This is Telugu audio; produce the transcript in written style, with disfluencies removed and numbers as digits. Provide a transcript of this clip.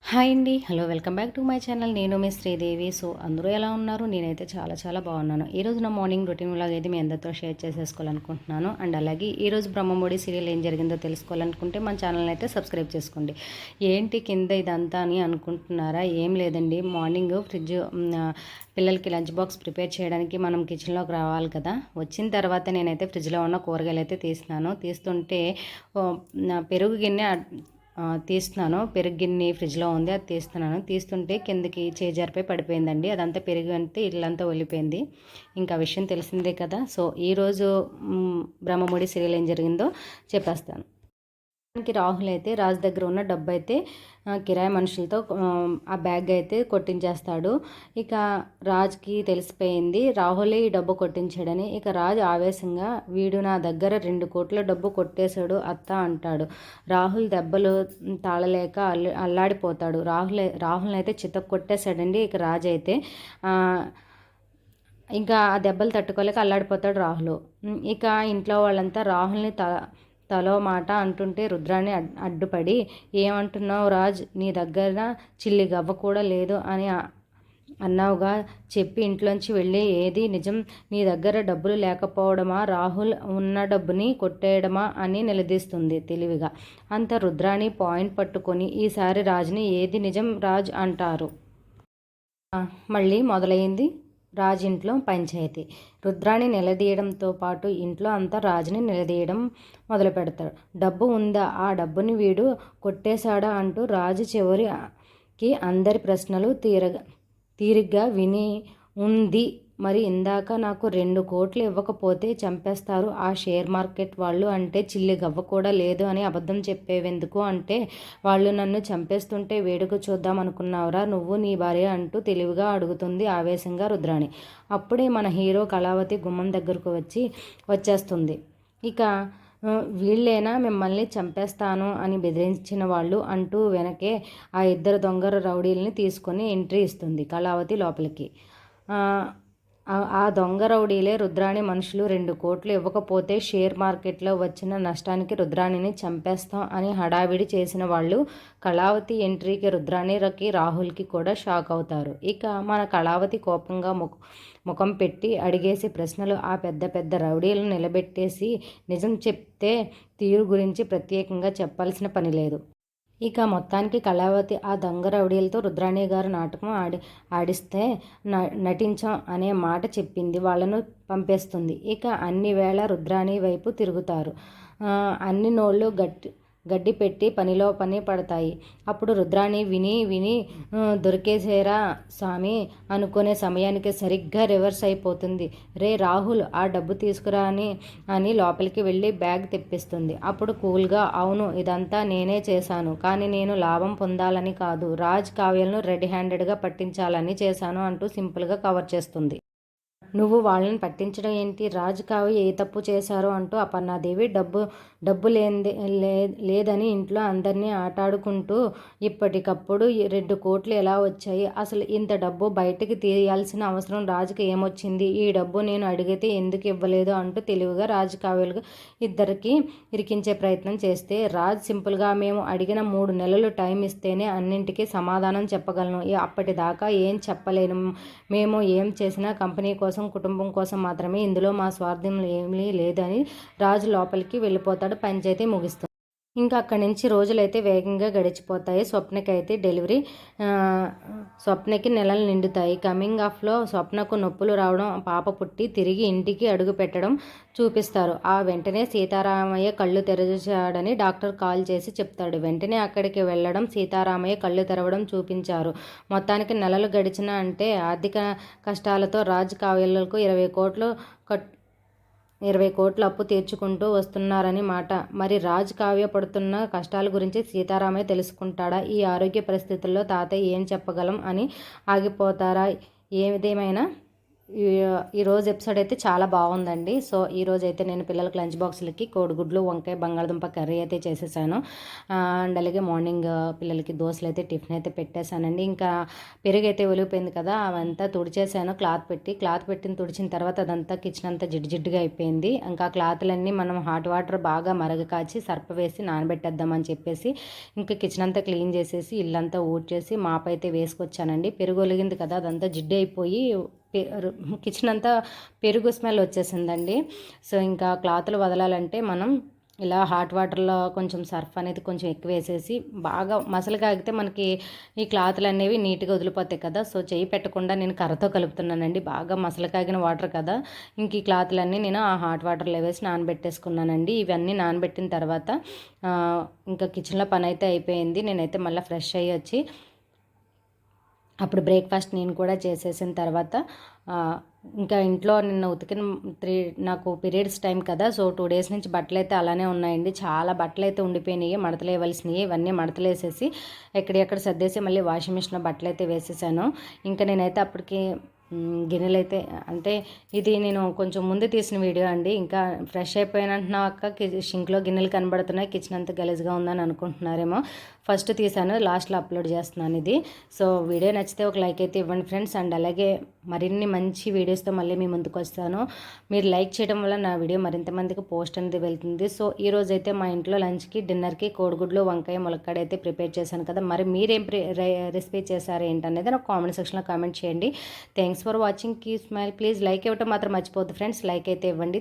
హాయ్ అండి. Hello, welcome back to my channel. నేను మీ శ్రీదేవి. సో అందరూ ఎలా ఉన్నారు? నేనైతే చాలా చాలా బాగున్నాను. ఈరోజు నా మార్నింగ్ రొటీన్ వ్లాగ్ అయితే మీ అందరితో షేర్ చేసేసుకోవాలనుకుంటున్నాను. అండ్ అలాగే ఈరోజు బ్రహ్మముడి సీరియల్ ఏం జరిగిందో తెలుసుకోవాలనుకుంటే మన ఛానల్ని అయితే సబ్స్క్రైబ్ చేసుకోండి. ఏంటి కింద ఇదంతా అని అనుకుంటున్నారా? ఏం లేదండి, మార్నింగ్ పిల్లలకి లంచ్ బాక్స్ ప్రిపేర్ చేయడానికి మనం కిచెన్లోకి రావాలి కదా. వచ్చిన తర్వాత నేనైతే ఫ్రిడ్జ్లో ఉన్న కూరగాయలు అయితే తీస్తుంటే నా పెరుగు గిన్నె తీస్తున్నాను. పెరుగు గిన్నె ఫ్రిడ్జ్లో ఉంది, అది తీస్తుంటే కిందకి చేజారిపై పడిపోయిందండి. అదంతా పెరుగు అంటే ఇల్లంతా ఒలిపోయింది. ఇంకా విషయం తెలిసిందే కదా. సో ఈరోజు బ్రహ్మముడి సీరియల్ ఏం జరిగిందో చెప్పేస్తాను. రాహుల్ అయితే రాజ్ దగ్గర ఉన్న డబ్బు అయితే కిరాయి మనుషులతో ఆ బ్యాగ్ అయితే కొట్టించేస్తాడు. ఇక రాజ్కి తెలిసిపోయింది రాహులే ఈ డబ్బు కొట్టించాడని. ఇక రాజ్ ఆవేశంగా, వీడు నా దగ్గర 2 కోట్ల డబ్బు కొట్టేశాడు అత్త అంటాడు. రాహుల్ దెబ్బలు తాళలేక అల్లాడిపోతాడు. రాహుల్ని అయితే చితక్ కొట్టేశాడండి. ఇక రాజ్ అయితే ఇంకా ఆ దెబ్బలు తట్టుకోలేక అల్లాడిపోతాడు రాహుల్. ఇక ఇంట్లో వాళ్ళంతా రాహుల్ని తలో మాట అంటుంటే రుద్రాణి అడ్డుపడి, ఏమంటున్నావు రాజ్, నీ దగ్గర చిల్లి గవ్వ కూడా లేదు అని అన్నావుగా, చెప్పి ఇంట్లోంచి వెళ్ళి ఏది నిజం? నీ దగ్గర డబ్బులు లేకపోవడమా, రాహుల్ ఉన్న డబ్బుని కొట్టేయడమా అని నిలదీస్తుంది తెలివిగా. అంత రుద్రాణి పాయింట్ పట్టుకొని ఈసారి రాజ్ని ఏది నిజం రాజ్ అంటారు. మళ్ళీ మొదలైంది రాజ్ ఇంట్లో పంచాయతీ. రుద్రాణి నిలదీయడంతో పాటు ఇంట్లో అంతా రాజుని నిలదీయడం మొదలు పెడతాడు. డబ్బు ఉందా, ఆ డబ్బుని వీడు కొట్టేశాడా అంటూ రాజు చివరికి అందరి ప్రశ్నలు తీరిగ్గా విని, ఉంది మరి, ఇందాక నాకు 2 కోట్లు ఇవ్వకపోతే చంపేస్తారు ఆ షేర్ మార్కెట్ వాళ్ళు, అంటే చిల్లి గవ్వ కూడా లేదు అని అబద్ధం చెప్పేవెందుకు, అంటే వాళ్ళు నన్ను చంపేస్తుంటే వేడుక చూద్దాం అనుకున్నావురా నువ్వు నీ భార్య అంటూ తెలివిగా అడుగుతుంది ఆవేశంగా రుద్రాణి. అప్పుడే మన హీరో కళావతి గుమ్మం దగ్గరకు వచ్చేస్తుంది. ఇక వీళ్ళేనా మిమ్మల్ని చంపేస్తాను అని బెదిరించిన వాళ్ళు అంటూ వెనకే ఆ 2 దొంగ రౌడీల్ని తీసుకొని ఎంట్రీ ఇస్తుంది కళావతి లోపలికి. ఆ దొంగ రౌడీలే రుద్రాణి మనుషులు. 2 కోట్లు ఇవ్వకపోతే షేర్ మార్కెట్లో వచ్చిన నష్టానికి రుద్రాణిని చంపేస్తాం అని హడావిడి చేసిన వాళ్ళు. కళావతి ఎంట్రీకి రుద్రాణికి రాహుల్కి కూడా షాక్ అవుతారు. ఇక మన కళావతి కోపంగా ముఖం పెట్టి అడిగేసి ప్రశ్నలు ఆ పెద్ద పెద్ద రౌడీలను నిలబెట్టేసి, నిజం చెప్తే తీరు గురించి ప్రత్యేకంగా చెప్పాల్సిన పని లేదు. ఇక మొత్తానికి కళావతి ఆ దొంగ రౌడీలతో రుద్రాణి గారు నాటకం ఆడిస్తే నటించాం అనే మాట చెప్పింది వాళ్ళను పంపేస్తుంది. ఇక అన్ని వేళ రుద్రాణి వైపు తిరుగుతారు. అన్ని నోళ్ళు గడ్డి పెట్టి పనిలో పని పడతాయి. అప్పుడు రుద్రాణి విని దొరికేసేరా స్వామి అనుకునే సమయానికి సరిగ్గా రివర్స్ అయిపోతుంది. రే రాహుల్, ఆ డబ్బు తీసుకురా అని లోపలికి వెళ్ళి బ్యాగ్ తెప్పిస్తుంది. అప్పుడు కూల్గా, అవును ఇదంతా నేనే చేశాను, కానీ నేను లాభం పొందాలని కాదు, రాజ్ కావ్యలను రెడీ హ్యాండెడ్గా పట్టించాలని చేశాను అంటూ సింపుల్గా కవర్ చేస్తుంది. నువ్వు వాళ్ళని పట్టించడం ఏంటి? రాజ్ కావ్య ఏ తప్పు చేశారో అంటూ అపర్ణాదేవి డబ్బు లేదని ఇంట్లో అందరినీ ఆటాడుకుంటూ ఇప్పటికప్పుడు 2 కోట్లు ఎలా వచ్చాయి? అసలు ఇంత డబ్బు బయటకు తీయాల్సిన అవసరం రాజుకి ఏమొచ్చింది? ఈ డబ్బు నేను అడిగితే ఎందుకు ఇవ్వలేదు అంటూ తెలివిగా రాజ్ కావ్యలుగా ఇద్దరికి ఇరికించే ప్రయత్నం చేస్తే, రాజ్ సింపుల్గా, మేము అడిగిన 3 నెలలు టైం ఇస్తేనే అన్నింటికీ సమాధానం చెప్పగలను, అప్పటిదాకా ఏం చెప్పలేను. మేము ఏం చేసినా కంపెనీ కోసం, కుటుంబం కోసం మాత్రమే, ఇందులో మా స్వార్థం ఏమీ లేదని రాజు లోపలికి వెళ్ళిపోతాడు. పంచాయతీ ముగిస్తుంది. ఇంకా అక్కడి నుంచి రోజులైతే వేగంగా గడిచిపోతాయి. స్వప్నకైతే డెలివరీ, స్వప్నకి నెలలు నిండుతాయి. కమింగ్ ఆఫ్లో స్వప్నకు నొప్పులు రావడం, పాప పుట్టి తిరిగి ఇంటికి అడుగు పెట్టడం చూపిస్తారు. ఆ వెంటనే సీతారామయ్య కళ్ళు తెరచాడని డాక్టర్ కాల్ చేసి చెప్తాడు. వెంటనే అక్కడికి వెళ్ళడం, సీతారామయ్య కళ్ళు తెరవడం చూపించారు. మొత్తానికి నెలలు గడిచిన అంటే ఆర్థిక కష్టాలతో రాజ్ కావ్యాలకు 20 కోట్ల అప్పు తీర్చుకుంటూ వస్తున్నారని మాట. మరి రాజ్ కావ్య పడుతున్న కష్టాల గురించి సీతారామయ్య తెలుసుకుంటాడా? ఈ ఆరోగ్య పరిస్థితుల్లో తాతయ్య ఏం చెప్పగలం అని ఆగిపోతారా? ఏదేమైనా ఈరోజు ఎపిసోడ్ అయితే చాలా బాగుందండి. సో ఈరోజు అయితే నేను పిల్లలకి లంచ్ బాక్సులకి కోడిగుడ్లు, వంకాయ, బంగాళదుంప కర్రీ అయితే చేసేసాను. అండ్ అలాగే మార్నింగ్ పిల్లలకి దోశలు అయితే టిఫిన్ అయితే పెట్టేశానండి. ఇంకా పెరుగు అయితే ఒలిగిపోయింది కదా, అవంతా తుడిచేసాను క్లాత్ పెట్టిన తుడిచిన తర్వాత అదంతా కిచెన్ అంతా జిడ్డుగా అయిపోయింది. ఇంకా క్లాత్లన్నీ మనం హాట్ వాటర్ బాగా మరగకాచి సర్ప వేసి నానబెట్టేద్దామని చెప్పేసి ఇంకా కిచెన్ అంతా క్లీన్ చేసేసి ఇల్లంతా ఊడ్చేసి మాప్ అయితే వేసుకొచ్చానండి. పెరుగు ఒలిగింది కదా, అదంతా జిడ్డు అయిపోయి కిచెన్ అంతా పెరుగు స్మెల్ వచ్చేసిందండి. సో ఇంకా క్లాతులు వదలాలంటే మనం ఇలా హాట్ వాటర్లో కొంచెం సర్ఫ్ అనేది కొంచెం ఎక్కువ వేసేసి బాగా మసలు కాగితే మనకి ఈ క్లాతులు అనేవి నీట్గా వదిలిపోతాయి కదా. సో చెయ్యి పెట్టకుండా నేను కర్రతో కలుపుతున్నానండి. బాగా మసలు కాగిన వాటర్ కదా, ఇంక ఈ క్లాతులన్నీ నేను ఆ హాట్ వాటర్లో వేసి నానబెట్టేసుకున్నానండి. ఇవన్నీ నానబెట్టిన తర్వాత ఇంకా కిచెన్లో పని అయితే అయిపోయింది. నేనైతే మళ్ళీ ఫ్రెష్ అయ్యి వచ్చి అప్పుడు బ్రేక్ఫాస్ట్ నేను కూడా చేసేసిన తర్వాత ఇంకా ఇంట్లో నిన్న ఉతికిన నాకు పీరియడ్స్ టైం కదా, సో 2 డేస్ నుంచి బట్టలు అయితే అలానే ఉన్నాయండి. చాలా బట్టలు అయితే ఉండిపోయినాయి, మడతలేయవలసినవి. ఇవన్నీ మడతలేసేసి ఎక్కడెక్కడ సర్దేసి మళ్ళీ వాషింగ్ మిషన్లో బట్టలు అయితే వేసేసాను. ఇంకా నేనైతే అప్పటికి గిన్నెలు అయితే అంటే ఇది నేను కొంచెం ముందు తీసిన వీడియో అండి. ఇంకా ఫ్రెష్ అయిపోయినంటున్నాక షింక్లో గిన్నెలు కనబడుతున్నాయి, కిచెన్ అంతా గలీజ్గా ఉందని అనుకుంటున్నారేమో. ఫస్ట్ తీసాను, లాస్ట్లో అప్లోడ్ చేస్తున్నాను ఇది. సో వీడియో నచ్చితే ఒక లైక్ అయితే ఇవ్వండి ఫ్రెండ్స్. అండ్ అలాగే మరిన్ని మంచి వీడియోస్తో మళ్ళీ మీ ముందుకు వస్తాను. మీరు లైక్ చేయడం వల్ల నా వీడియో మరింత మందికి పోస్ట్ అనేది వెళ్తుంది. సో ఈరోజు అయితే మా ఇంట్లో లంచ్కి డిన్నర్కి కోడిగుడ్లు, వంకాయ, ములక్కాడ అయితే ప్రిపేర్ చేశాను కదా. మరి మీరేం రెసిపీ చేశారు ఏంటనేది నాకు కామెంట్ సెక్షన్లో కామెంట్ చేయండి. Thanks for watching. Keep smile. Please like ఇవ్వటం మాత్రం మర్చిపోద్దు ఫ్రెండ్స్. లైక్ అయితే ఇవ్వండి.